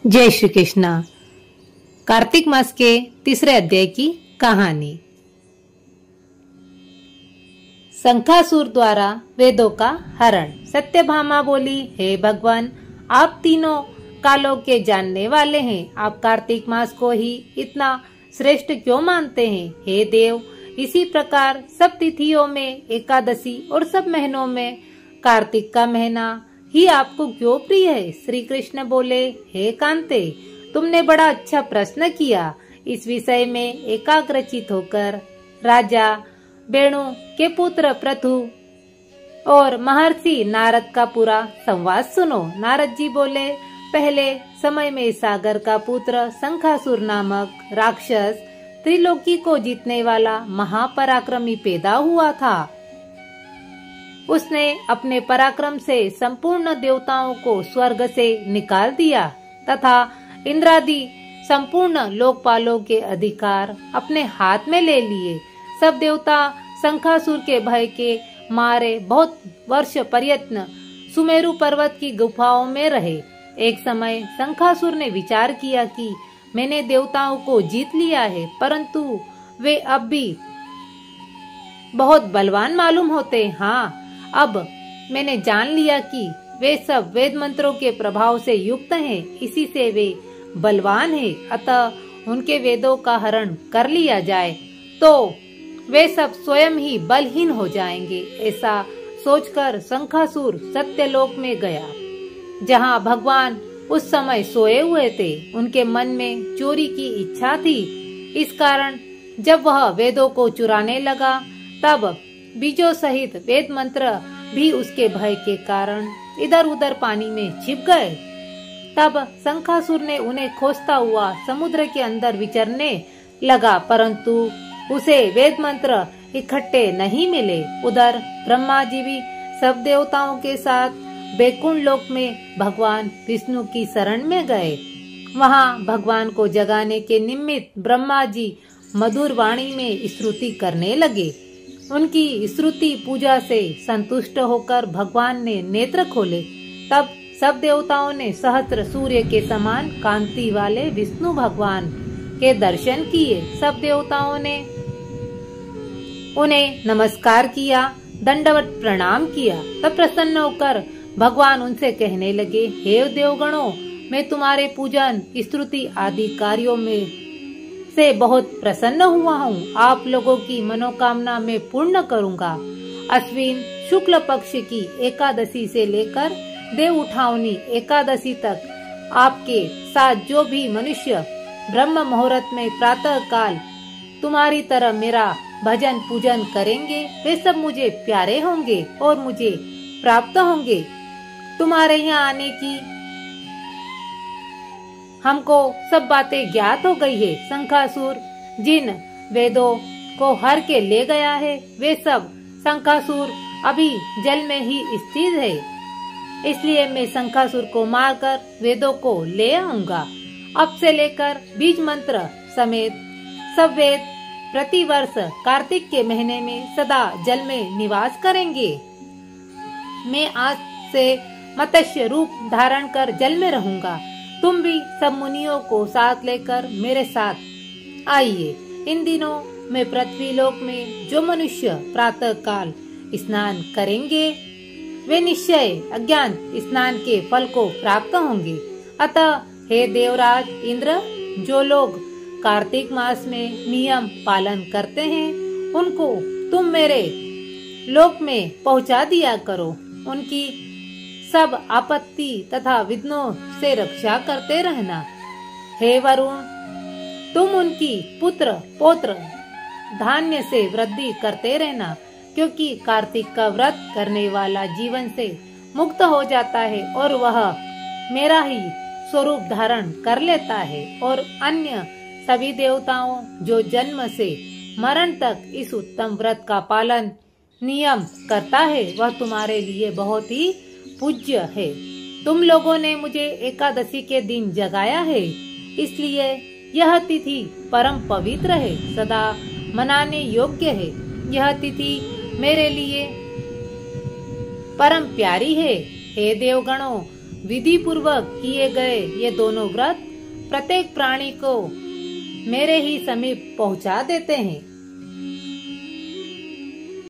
जय श्री कृष्णा। कार्तिक मास के तीसरे अध्याय की कहानी। शंखासुर द्वारा वेदों का हरण। सत्यभामा बोली, हे भगवान, आप तीनों कालों के जानने वाले हैं। आप कार्तिक मास को ही इतना श्रेष्ठ क्यों मानते हैं? हे देव, इसी प्रकार सब तिथियों में एकादशी और सब महीनों में कार्तिक का महीना ही आपको क्यों प्रिय है? श्री कृष्ण बोले, हे कांते, तुमने बड़ा अच्छा प्रश्न किया। इस विषय में एकाग्रचित होकर राजा वेणु के पुत्र पृथु और महर्षि नारद का पूरा संवाद सुनो। नारद जी बोले, पहले समय में सागर का पुत्र शंखासुर नामक राक्षस त्रिलोकी को जीतने वाला महापराक्रमी पैदा हुआ था। उसने अपने पराक्रम से संपूर्ण देवताओं को स्वर्ग से निकाल दिया तथा इंद्रादि संपूर्ण लोकपालों के अधिकार अपने हाथ में ले लिए। सब देवता शंखासुर के भय के मारे बहुत वर्ष पर्यंत सुमेरु पर्वत की गुफाओं में रहे। एक समय शंखासुर ने विचार किया कि मैंने देवताओं को जीत लिया है, परंतु वे अब भी बहुत बलवान मालूम होते। हाँ, अब मैंने जान लिया कि वे सब वेद मंत्रों के प्रभाव से युक्त हैं, इसी से वे बलवान हैं। अतः उनके वेदों का हरण कर लिया जाए तो वे सब स्वयं ही बलहीन हो जाएंगे। ऐसा सोचकर शंखासुर सत्यलोक में गया, जहाँ भगवान उस समय सोए हुए थे। उनके मन में चोरी की इच्छा थी। इस कारण जब वह वेदों को चुराने लगा, तब बीजों सहित वेद मंत्र भी उसके भय के कारण इधर उधर पानी में छिप गए। तब शंखासुर ने उन्हें खोजता हुआ समुद्र के अंदर विचरने लगा, परंतु उसे वेद मंत्र इकट्ठे नहीं मिले। उधर ब्रह्मा जी भी सब देवताओं के साथ बैकुंठ लोक में भगवान विष्णु की शरण में गए। वहाँ भगवान को जगाने के निमित्त ब्रह्मा जी मधुर वाणी में स्तुति करने लगे। उनकी स्तुति पूजा से संतुष्ट होकर भगवान ने नेत्र खोले। तब सब देवताओं ने सहस्त्र सूर्य के समान कांति वाले विष्णु भगवान के दर्शन किए। सब देवताओं ने उन्हें नमस्कार किया, दंडवत प्रणाम किया। तब प्रसन्न होकर भगवान उनसे कहने लगे, हे देवगणों, मैं तुम्हारे पूजन, स्तुति आदि कार्यों में से बहुत प्रसन्न हुआ हूँ। आप लोगों की मनोकामना मैं पूर्ण करूँगा। अश्विन शुक्ल पक्ष की एकादशी से लेकर देव उठावनी एकादशी तक आपके साथ जो भी मनुष्य ब्रह्म मुहूर्त में प्रातः काल तुम्हारी तरह मेरा भजन पूजन करेंगे, वे सब मुझे प्यारे होंगे और मुझे प्राप्त होंगे। तुम्हारे यहाँ आने की हमको सब बातें ज्ञात हो गई है। शंखासुर जिन वेदों को हर के ले गया है, वे सब शंखासुर अभी जल में ही स्थित है। इसलिए मैं शंखासुर को मारकर वेदों को ले आऊंगा। अब से लेकर बीज मंत्र समेत सब वेद प्रतिवर्ष कार्तिक के महीने में सदा जल में निवास करेंगे। मैं आज से मत्स्य रूप धारण कर जल में रहूंगा। तुम भी सब मुनियों को साथ लेकर मेरे साथ आइए। इन दिनों में पृथ्वी लोक में जो मनुष्य प्रातः काल स्नान करेंगे, वे निश्चय अज्ञान स्नान के फल को प्राप्त होंगे। अतः हे देवराज इंद्र, जो लोग कार्तिक मास में नियम पालन करते हैं, उनको तुम मेरे लोक में पहुंचा दिया करो। उनकी सब आपत्ति तथा विघ्नों से रक्षा करते रहना। हे वरुण, तुम उनकी पुत्र पौत्र धान्य से वृद्धि करते रहना, क्योंकि कार्तिक का व्रत करने वाला जीवन से मुक्त हो जाता है और वह मेरा ही स्वरूप धारण कर लेता है। और अन्य सभी देवताओं जो जन्म से मरण तक इस उत्तम व्रत का पालन नियम करता है, वह तुम्हारे लिए बहुत ही पूज्य है। तुम लोगों ने मुझे एकादशी के दिन जगाया है, इसलिए यह तिथि परम पवित्र है, सदा मनाने योग्य है। यह तिथि मेरे लिए परम प्यारी है। हे देवगणों, विधि पूर्वक किए गए ये दोनों व्रत प्रत्येक प्राणी को मेरे ही समीप पहुंचा देते हैं।